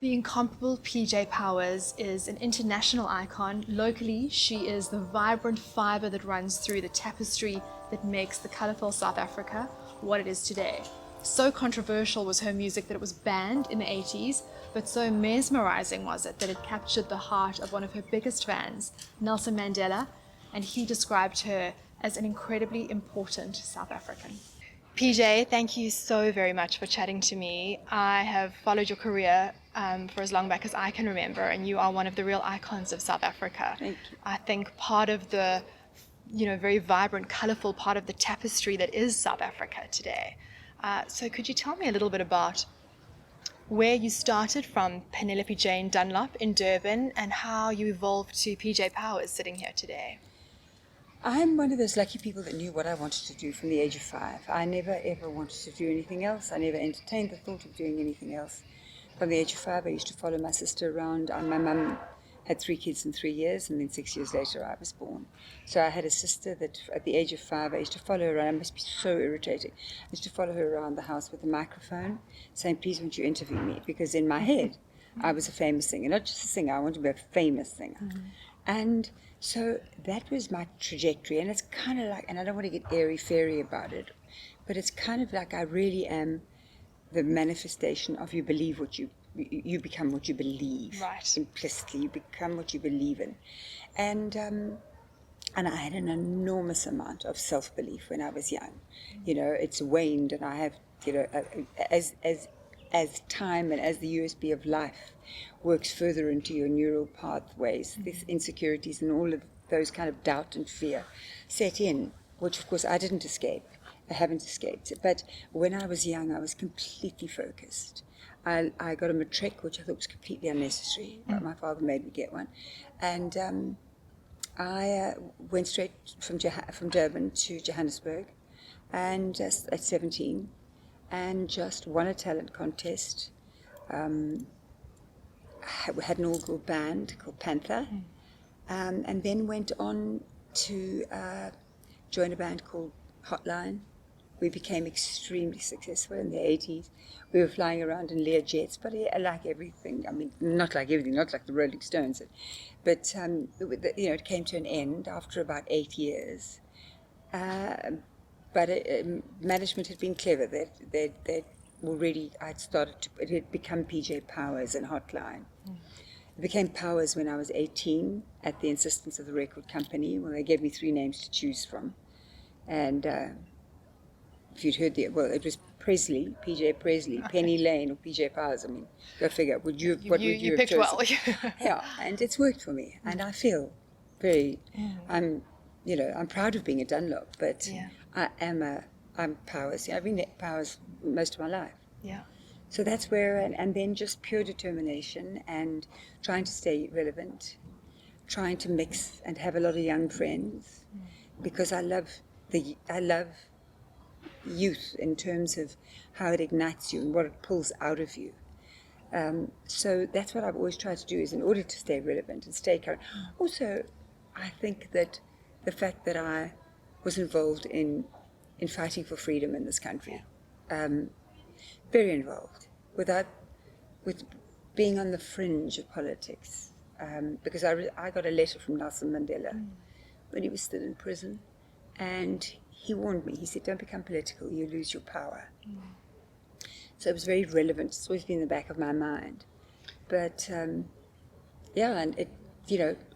The incomparable PJ Powers is an international icon. Locally, she is the vibrant fibre that runs through the tapestry that makes the colourful South Africa what it is today. So controversial was her music that it was banned in the 80s, but so mesmerizing was it that it captured the heart of one of her biggest fans, Nelson Mandela, and he described her as an incredibly important South African. PJ, thank you so very much for chatting to me. I have followed your career for as long back as I can remember, and you are one of the real icons of South Africa. Thank you. I think part of the, very vibrant, colourful part of the tapestry that is South Africa today. So could you tell me a little bit about where you started from Penelope Jane Dunlop in Durban and how you evolved to PJ Powers sitting here today? I'm one of those lucky people that knew what I wanted to do from the age of 5. I never ever wanted to do anything else. I never entertained the thought of doing anything else. From the age of 5, I used to follow my sister around. My mum had 3 kids in 3 years, and then 6 years later I was born. So I had a sister that at the age of 5, I used to follow her around. I must be so irritating. I used to follow her around the house with a microphone saying, please won't you interview me? Because in my head, I was a famous singer. Not just a singer, I wanted to be a famous singer. Mm-hmm. And so that was my trajectory. And it's kind of like, and I don't want to get airy-fairy about it, but it's kind of like I really am the manifestation of you believe what you become what you believe. Right. Implicitly, you become what you believe in. And I had an enormous amount of self-belief when I was young. It's waned, and I have, as time and as the USB of life works further into your neural pathways, these insecurities and all of those kind of doubt and fear set in, which of course I didn't escape. I haven't escaped it. But when I was young, I was completely focused. I got a matric, which I thought was completely unnecessary, but my father made me get one. And I went straight from Durban to Johannesburg, and at 17, and just won a talent contest. We had an all-girl band called Panther, and then went on to join a band called Hotline. We became extremely successful in the 80s. We were flying around in Lear jets, but like everything, I mean, not like everything, not like the Rolling Stones, but it came to an end after about 8 years. But management had been clever. They already, it had become PJ Powers and Hotline. It became Powers when I was 18 at the insistence of the record company. Well, they gave me 3 names to choose from. And if you'd heard it was Presley, PJ Presley, Penny Lane, or PJ Powers. I mean, go figure. What would you have picked chosen? Well. Yeah, and it's worked for me. And I feel very, I'm proud of being a Dunlop, but I'm Powers. I've been at Powers most of my life. Yeah. So that's where, and then just pure determination and trying to stay relevant, trying to mix and have a lot of young friends, because I love youth in terms of how it ignites you and what it pulls out of you. So that's what I've always tried to do, is in order to stay relevant and stay current. Also, I think that the fact that I was involved in fighting for freedom in this country, very involved, with being on the fringe of politics, because I got a letter from Nelson Mandela when he was still in prison, and he warned me. He said, don't become political, you lose your power. So it was very relevant. It's always been in the back of my mind. But, and it,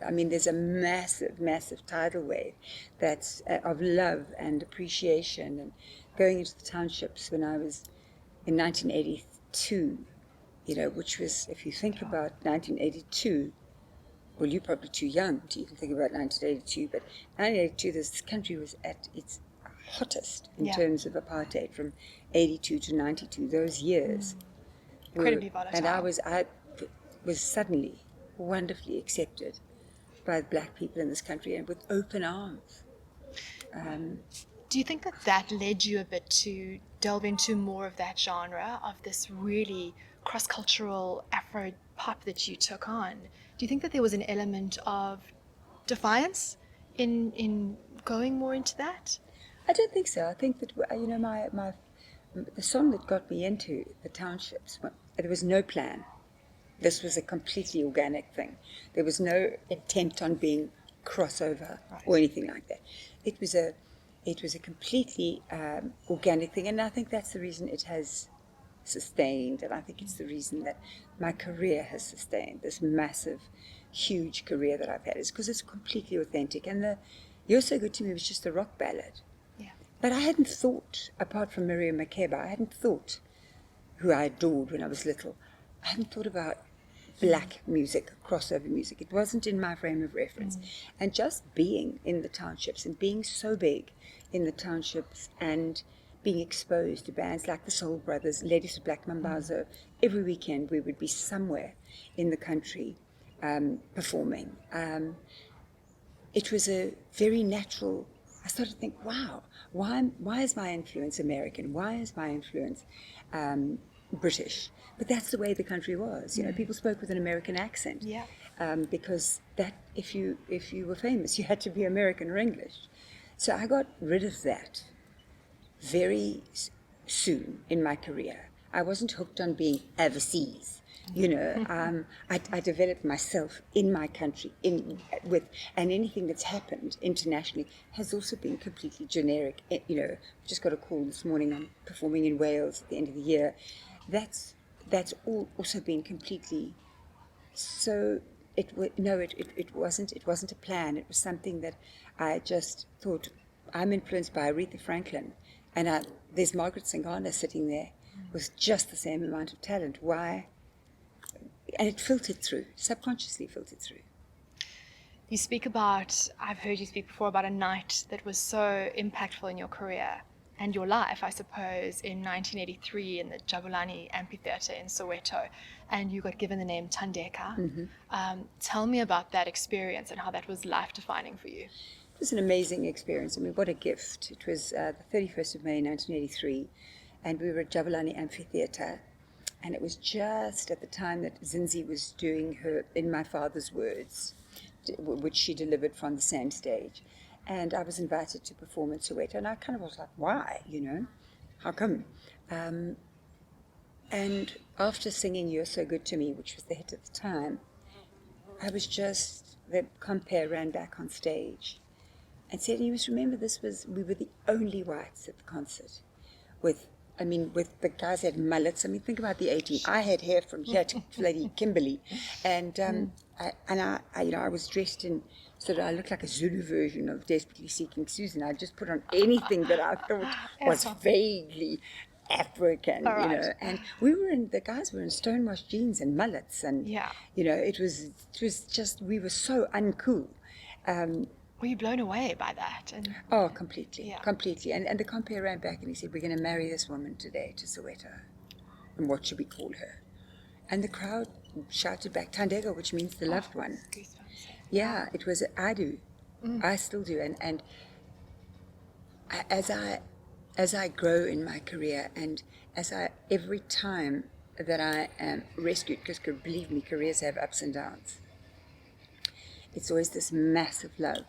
I mean, there's a massive, massive tidal wave that's of love and appreciation. And going into the townships when I was in 1982, which was, if you think about 1982, well, you're probably too young to even think about 1982, but 1982, this country was at its hottest in terms of apartheid from 82 to 92. Those years incredibly volatile. And I was suddenly wonderfully accepted by the black people in this country, and with open arms. Do you think that led you a bit to delve into more of that genre, of this really cross-cultural Afro pop that you took on? Do you think that there was an element of defiance in going more into that? I don't think so. I think that, the song that got me into the townships, there was no plan. This was a completely organic thing. There was no attempt on being crossover or anything like that. It was a completely organic thing, and I think that's the reason it has sustained, and I think it's the reason that my career has sustained, this massive, huge career that I've had, is because it's completely authentic. And the You're So Good to Me was just a rock ballad. Yeah. But I hadn't thought, apart from Miriam Makeba, I hadn't thought, who I adored when I was little, I hadn't thought about black music, crossover music. It wasn't in my frame of reference. And just being in the townships and being so big in the townships and being exposed to bands like the Soul Brothers, Ladies of Black Mambazo, every weekend we would be somewhere in the country performing. It was a very natural. I started to think, wow, why is my influence American? Why is my influence British? But that's the way the country was. You know, people spoke with an American accent. Yeah. Because that, if you were famous, you had to be American or English. So I got rid of that very soon in my career. I wasn't hooked on being overseas. You know, I developed myself in my country, and anything that's happened internationally has also been completely generic. You know, just got a call this morning. I'm performing in Wales at the end of the year. That's all also been completely. So it wasn't a plan. It was something that I just thought. I'm influenced by Aretha Franklin, and there's Margaret Singana sitting there with just the same amount of talent. Why? And it filtered through, subconsciously filtered through. You speak about, I've heard you speak before about a night that was so impactful in your career and your life, I suppose, in 1983 in the Jabulani Amphitheatre in Soweto, and you got given the name Tandeka. Tell me about that experience and how that was life-defining for you. It was an amazing experience. I mean, what a gift. It was the 31st of May, 1983, and we were at Jabulani Amphitheatre, and it was just at the time that Zinzi was doing her In My Father's Words, which she delivered from the same stage. And I was invited to perform in Soweto, and I kind of was like, why, you know? How come? And after singing You're So Good to Me, which was the hit at the time, I was just, the compere ran back on stage and said, you must remember we were the only whites at the concert with the guys had mullets. I mean, think about the 80s. I had hair from here to Lady Kimberly, and I was dressed in I looked like a Zulu version of Desperately Seeking Susan. I just put on anything that I thought was vaguely African, you know. And the guys were in stonewashed jeans and mullets, and you know, it was just, we were so uncool. Were you blown away by that? Oh, completely. And the compere ran back and he said, we're going to marry this woman today to Soweto. And what should we call her? And the crowd shouted back, Tandeka, which means the loved one. Yeah, it was, I do. I still do. And as I grow in my career, and every time that I am rescued, because believe me, careers have ups and downs, it's always this massive love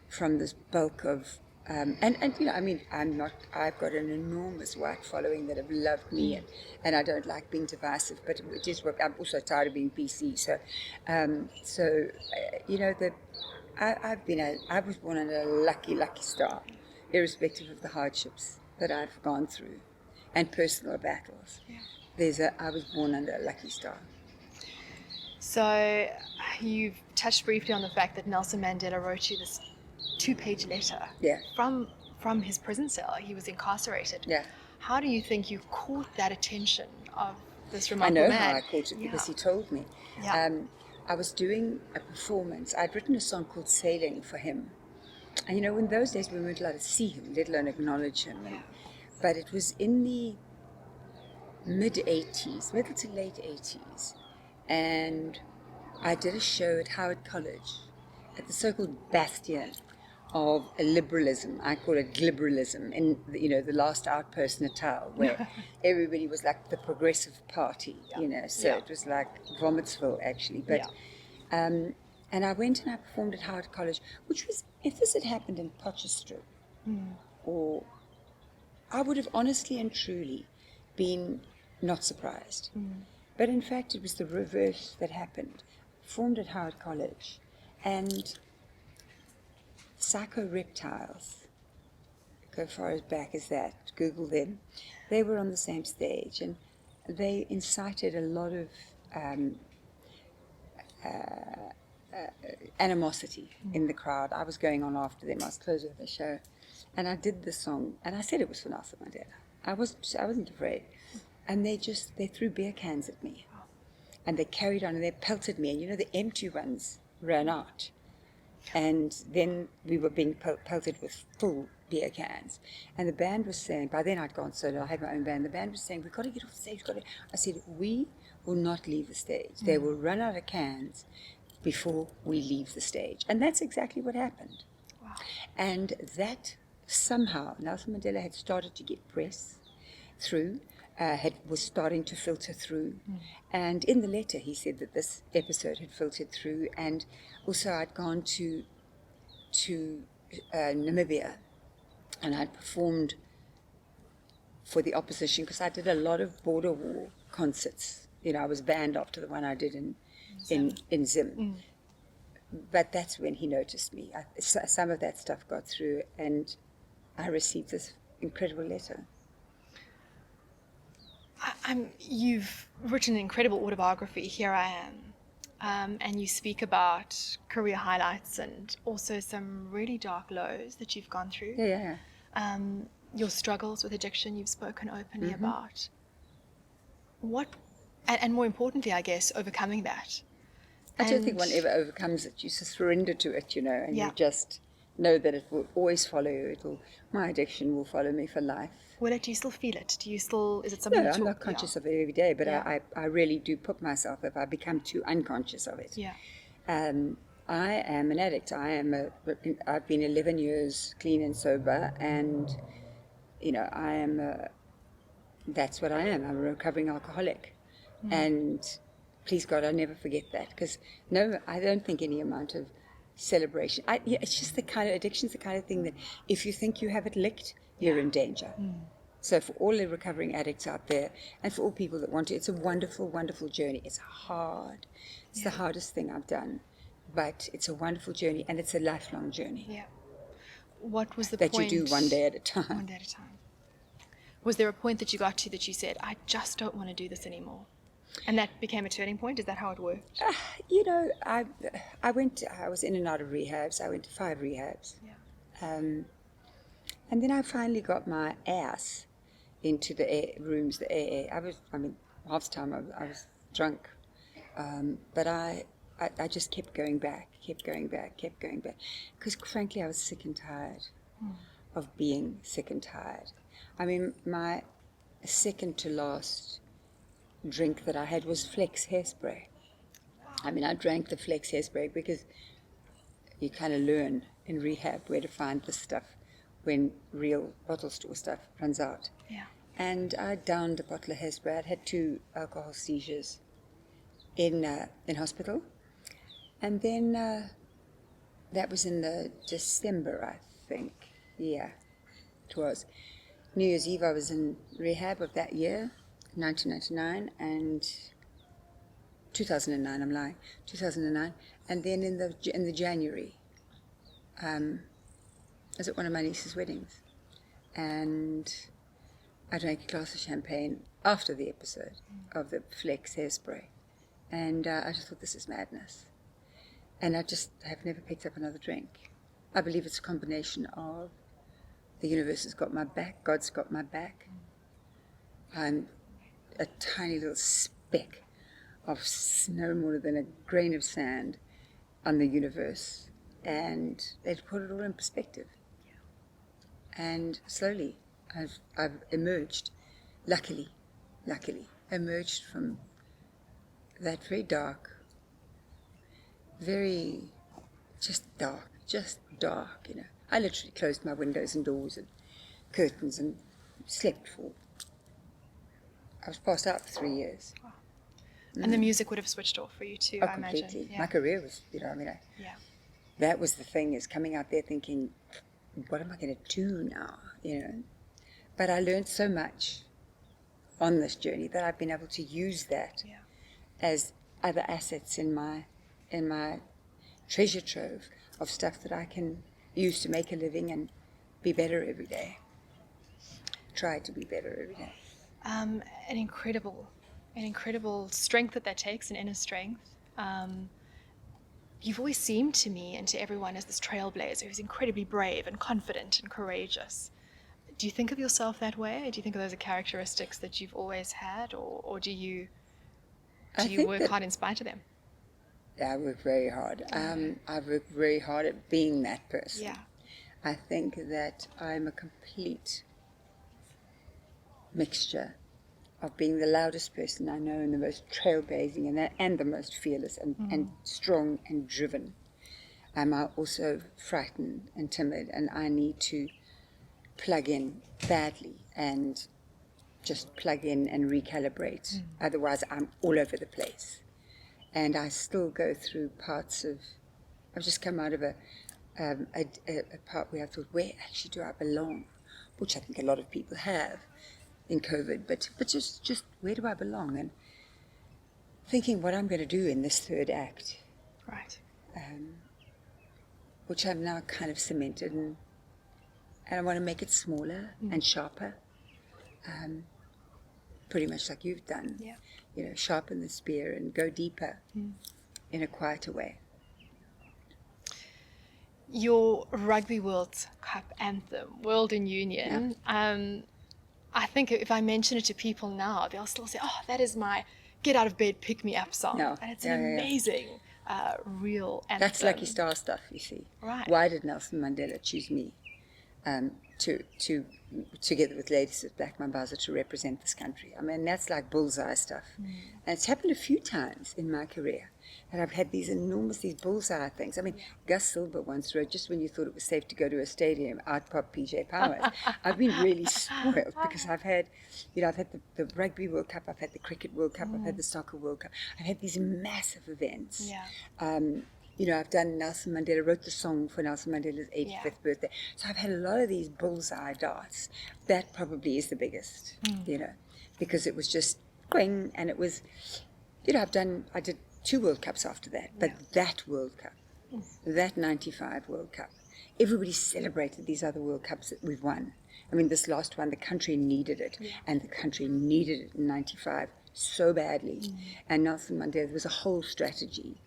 from this bulk of, and you know, I mean, I've got an enormous white following that have loved me, and I don't like being divisive, but it is what, I'm also tired of being PC, so you know, I was born under a lucky star, irrespective of the hardships that I've gone through, and personal battles. I was born under a lucky star. So you've touched briefly on the fact that Nelson Mandela wrote you this 2-page letter from his prison cell. He was incarcerated. How do you think you caught that attention of this remarkable man? I know how I caught it because he told me. I was doing a performance. I'd written a song called Sailing for him. And you know, in those days we weren't allowed to see him, let alone acknowledge him. But it was in the middle to late 80s. And I did a show at Howard College at the so-called bastion of liberalism. I call it glibberalism, in the last outpost Natal, where everybody was like the progressive party, you know. So it was like Vomitsville actually. But and I went and I performed at Howard College, which was, if this had happened in Potchefstroom, or I would have honestly and truly been not surprised. But in fact, it was the reverse that happened. Formed at Howard College, and Psycho Reptiles, go far as back as that, Google them, they were on the same stage, and they incited a lot of animosity in the crowd. I was going on after them. I was closing the show, and I did the song, and I said it was for Nelson Mandela. I wasn't afraid, and they threw beer cans at me, and they carried on, and they pelted me, and you know the empty ones ran out, and then we were being pelted with full beer cans, and the band was saying, by then I'd gone solo, I had my own band, the band was saying, we've got to get off the stage, I said, we will not leave the stage. They will run out of cans before we leave the stage. And that's exactly what happened. Wow. And that somehow, Nelson Mandela had started to get press through, was starting to filter through. And in the letter he said that this episode had filtered through, and also I'd gone to Namibia, and I'd performed for the opposition, because I did a lot of border war concerts. You know, I was banned after the one I did in Zim. But that's when he noticed me. Some of that stuff got through, and I received this incredible letter. You've written an incredible autobiography, Here I Am, and you speak about career highlights and also some really dark lows that you've gone through. Yeah. Your struggles with addiction you've spoken openly about. And more importantly, I guess, overcoming that. I don't think one ever overcomes it. You just surrender to it, you know, and Yeah. you just know that it will always follow you. My addiction will follow me for life. Do you still feel it? Is it something No, you I'm not conscious of it every day, but Yeah. I really do put myself, if I become too unconscious of it. Yeah. I am an addict. I've been 11 years clean and sober, and, you know, that's what I am. I'm a recovering alcoholic. And please God, I'll never forget that, because no, I don't think any amount of celebration. It's just the kind of addiction's the kind of thing that if you think you have it licked, you're in danger. So for all the recovering addicts out there, and for all people that want to, it's a wonderful, wonderful journey. It's hard. It's the hardest thing I've done, but it's a wonderful journey, and it's a lifelong journey. Yeah. What was the that point? you do one day at a time. One day at a time. Was there a point that you got to that you said, I just don't want to do this anymore? And that became a turning point? Is that how it worked? You know, I was in and out of rehabs. I went to 5 rehabs. Yeah. And then I finally got my ass into the rooms, the AA. Half the time I was drunk. But I just kept going back. Because frankly, I was sick and tired of being sick and tired. I mean, my second to last drink that I had was Flex hairspray. I mean, I drank the Flex hairspray because you kind of learn in rehab where to find this stuff when real bottle store stuff runs out. Yeah. And I downed a bottle of hairspray. I'd had 2 alcohol seizures in hospital. And then that was in the December, I think. Yeah, it was. New Year's Eve, I was in rehab of that year, 1999, and 2009. I'm lying, 2009. And then in the January, I was at one of my niece's weddings, and I drank a glass of champagne after the episode of the Flex hairspray, and I just thought, this is madness, and I just have never picked up another drink. I believe it's a combination of the universe has got my back, God's got my back. I'm a tiny little speck of no more than a grain of sand on the universe, and they've put it all in perspective. And slowly I've emerged, luckily, emerged from that very dark, very just dark, you know. I literally closed my windows and doors and curtains and slept I was passed out for 3 years. Wow. And the music would have switched off for you too, I completely. imagine. Yeah. My career was, you know, Yeah. that was the thing, is coming out there thinking, what am I going to do now, you know? But I learned so much on this journey that I've been able to use that Yeah. as other assets in my treasure trove of stuff that I can use to make a living and be better every day. Try to be better every day. An incredible strength that takes, an inner strength. You've always seemed to me and to everyone as this trailblazer who's incredibly brave and confident and courageous. Do you think of yourself that way? Do you think of those are characteristics that you've always had, or do you work hard in spite of them? I work very hard. I work very hard at being that person. Yeah. I think that I'm a complete mixture of being the loudest person I know and the most trailblazing and the most fearless and strong and driven. I'm also frightened and timid, and I need to plug in badly and just plug in and recalibrate. Otherwise, I'm all over the place. And I still go through parts of... I've just come out of a part where I thought, where actually do I belong? Which I think a lot of people have in COVID, but just where do I belong? And thinking what I'm going to do in this third act. Right. Which I've now kind of cemented, and I want to make it smaller and sharper, pretty much like you've done. Yeah. You know, sharpen the spear and go deeper in a quieter way. Your Rugby World Cup anthem, World in Union, I think if I mention it to people now, they'll still say, oh, that is my get out of bed, pick me up song. No. And it's an amazing, real anthem. That's Lucky Star stuff, you see. Right. Why did Nelson Mandela choose me to together with Ladies of Black Mambazo to represent this country? I mean, that's like bullseye stuff. And it's happened a few times in my career. And I've had these bullseye things. I mean, Gus Silver once wrote, just when you thought it was safe to go to a stadium, out popped PJ Powers. I've been really spoiled because I've had the Rugby World Cup, I've had the Cricket World Cup, I've had the Soccer World Cup. I've had these massive events. Yeah. I've done Nelson Mandela, wrote the song for Nelson Mandela's 85th birthday. So I've had a lot of these bullseye darts. That probably is the biggest, because it was just going, and it was, I did 2 World Cups after that, but that World Cup, that 95 World Cup, everybody celebrated these other World Cups that we've won. I mean, this last one, the country needed it, and the country needed it in 95 so badly. And Nelson Mandela, there was a whole strategy.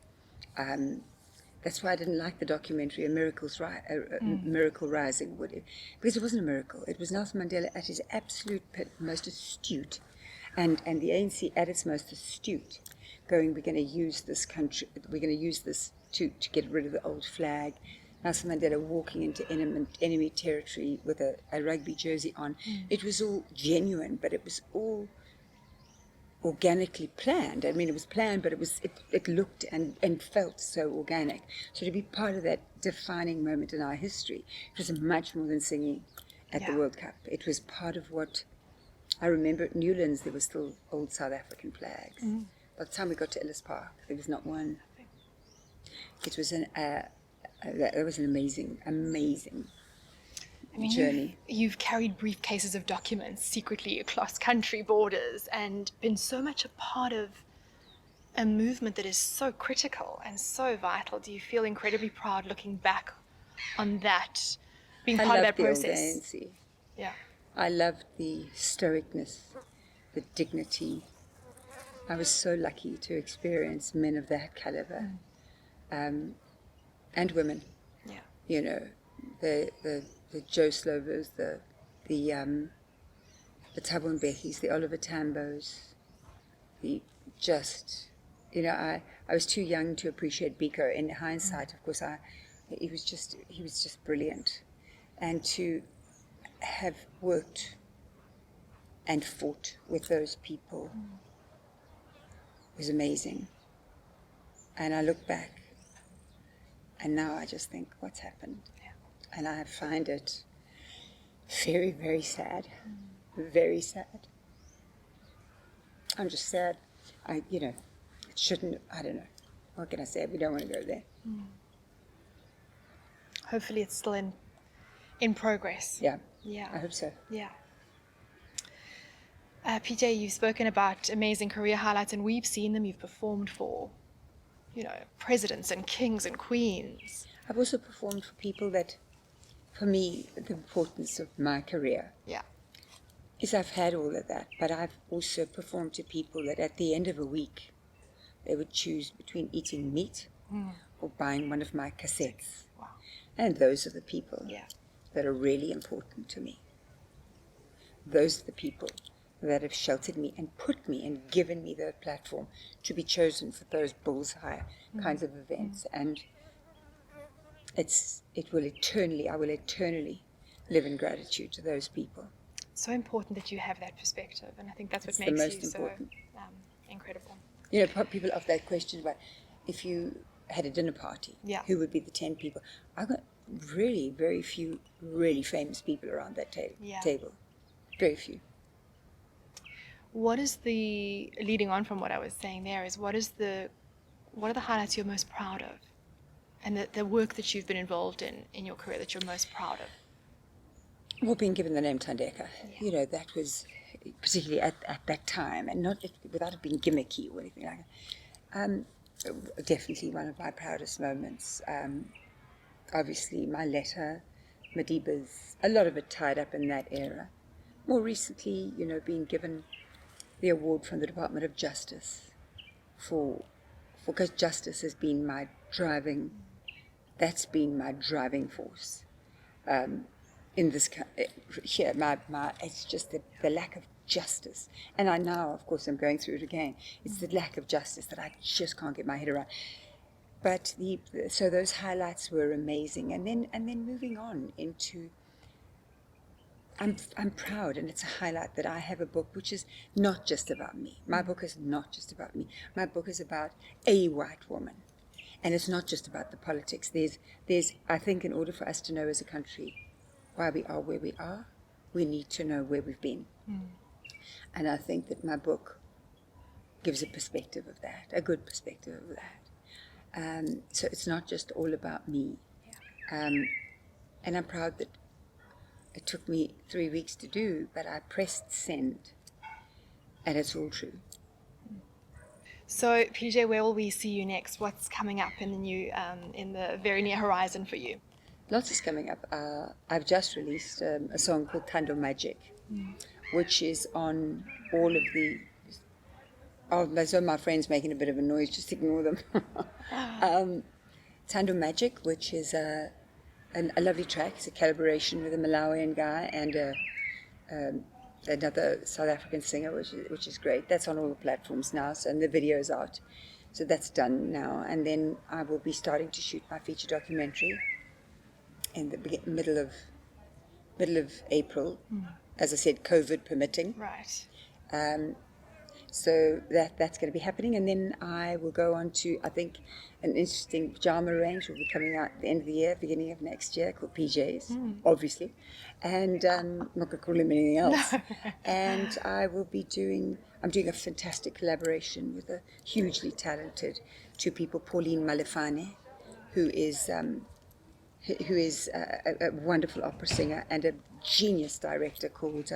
That's why I didn't like the documentary Miracle Rising, because it wasn't a miracle. It was Nelson Mandela at his absolute most astute, and the ANC at its most astute, going, we're going to use this country, we're going to use this to get rid of the old flag. Nelson Mandela walking into enemy territory with a rugby jersey on. It was all genuine, but it was all organically planned. I mean, it was planned, but it looked and felt so organic. So to be part of that defining moment in our history, it was much more than singing at the World Cup. It was part of what I remember at Newlands. There were still old South African flags. By the time we got to Ellis Park, there was not one. It was that was an amazing journey. You've carried briefcases of documents secretly across country borders and been so much a part of a movement that is so critical and so vital. Do you feel incredibly proud looking back on that, being part of that process? I loved the old ANC. Yeah. I loved the stoicness, the dignity. I was so lucky to experience men of that caliber, and women. Yeah. You know, the Joe Slovers, the Thabo Mbekis, the Oliver Tambos, I was too young to appreciate Biko. In hindsight, of course, he was just brilliant, and to have worked and fought with those people was amazing. And I look back, and now I just think, what's happened? And I find it very, very sad. Very sad. I'm just sad. It shouldn't, I don't know. What can I say? We don't want to go there. Hopefully it's still in progress. Yeah. Yeah. I hope so. Yeah. PJ, you've spoken about amazing career highlights, and we've seen them. You've performed for, presidents and kings and queens. I've also performed for people that, for me, the importance of my career Yeah. is I've had all of that, but I've also performed to people that at the end of a week, they would choose between eating meat or buying one of my cassettes. Wow. And those are the people Yeah. that are really important to me. Those are the people that have sheltered me and put me and given me the platform to be chosen for those bullseye kinds of events. And I will eternally live in gratitude to those people. So important that you have that perspective, and I think that's what It's the makes most you important. so incredible. People ask that question about if you had a dinner party, Yeah. who would be the 10 people? I've got really very few really famous people around that table. Very few. What is leading on from what I was saying there, is what are the highlights you're most proud of? And the work that you've been involved in your career that you're most proud of? Well, being given the name Tandeka, that was particularly at that time, and not without it being gimmicky or anything like that. Definitely one of my proudest moments. Obviously, my letter, Madiba's, a lot of it tied up in that era. More recently, being given the award from the Department of Justice because justice has been that's been my driving force. In this here, it's just the lack of justice, and I now, of course, I'm going through it again. It's the lack of justice that I just can't get my head around. But so those highlights were amazing, and then moving on into, I'm proud, and it's a highlight that I have a book which is not just about me. My book is not just about me. My book is about a white woman, and it's not just about the politics. There's I think in order for us to know as a country why we are where we are, we need to know where we've been. And I think that my book gives a perspective of that, a good perspective of that. So it's not just all about me. And I'm proud that it took me 3 weeks to do, but I pressed send, and it's all true. So, PJ, where will we see you next? What's coming up in the very near horizon for you? Lots is coming up. I've just released a song called Thando Magic, which is on all of the... Oh, those are my friends making a bit of a noise, just ignore them. Thando Magic, which is a lovely track. It's a collaboration with a Malawian guy and another South African singer, which is great. That's on all the platforms now, and the video's out. So that's done now. And then I will be starting to shoot my feature documentary in the middle of April, as I said, COVID permitting. Right. So that's going to be happening, and then I will go on to, I think, an interesting pajama range will be coming out at the end of the year, beginning of next year, called PJs, obviously, and I'm not going to call him anything else. And I'm doing a fantastic collaboration with a hugely talented two people, Pauline Malefane, who is a wonderful opera singer, and a genius director called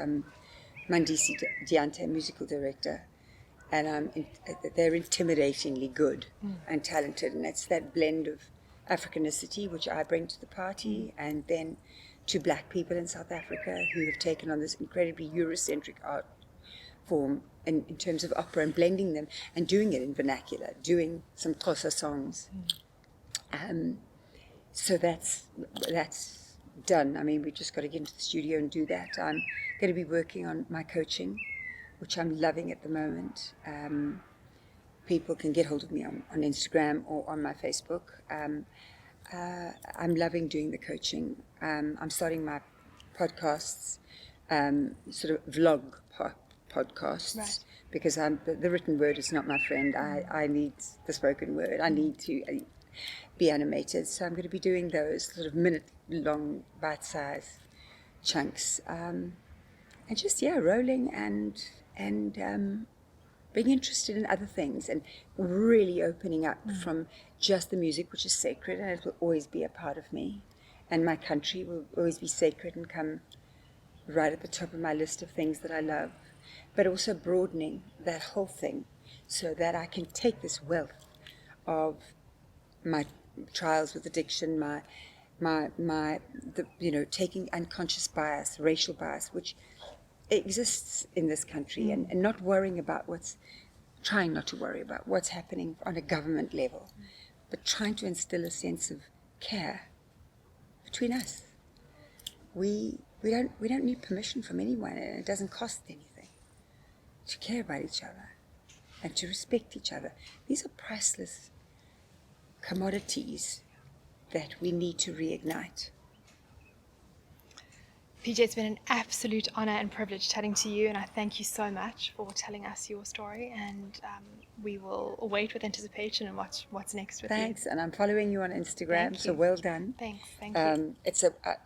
Mandisi Diante, musical director. And they're intimidatingly good and talented, and it's that blend of Africanicity which I bring to the party, and then to black people in South Africa who have taken on this incredibly Eurocentric art form in terms of opera, and blending them and doing it in vernacular, doing some Xhosa songs. So that's done. I mean, we've just got to get into the studio and do that. I'm going to be working on my coaching, which I'm loving at the moment. People can get hold of me on Instagram or on my Facebook. I'm loving doing the coaching. I'm starting my podcasts, sort of vlog podcasts, Right. because the written word is not my friend. I need the spoken word. I need to be animated. So I'm going to be doing those sort of minute-long, bite-sized chunks. And just, rolling and being interested in other things, and really opening up from just the music, which is sacred, and it will always be a part of me. And my country will always be sacred and come right at the top of my list of things that I love. but also broadening that whole thing so that I can take this wealth of my trials with addiction, taking unconscious bias, racial bias, which exists in this country, and not worrying about trying not to worry about what's happening on a government level, but trying to instill a sense of care between us. We don't need permission from anyone, and it doesn't cost anything to care about each other and to respect each other. These are priceless commodities that we need to reignite. PJ, it's been an absolute honor and privilege chatting to you, and I thank you so much for telling us your story, and we will await with anticipation and watch what's next with you. Thanks, and I'm following you on Instagram, Thank so you. well done. Thanks, thank you.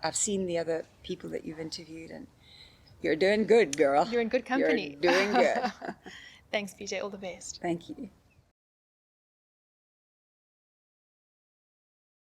I've seen the other people that you've interviewed, and you're doing good, girl. You're in good company. You're doing good. Thanks, PJ. All the best. Thank you.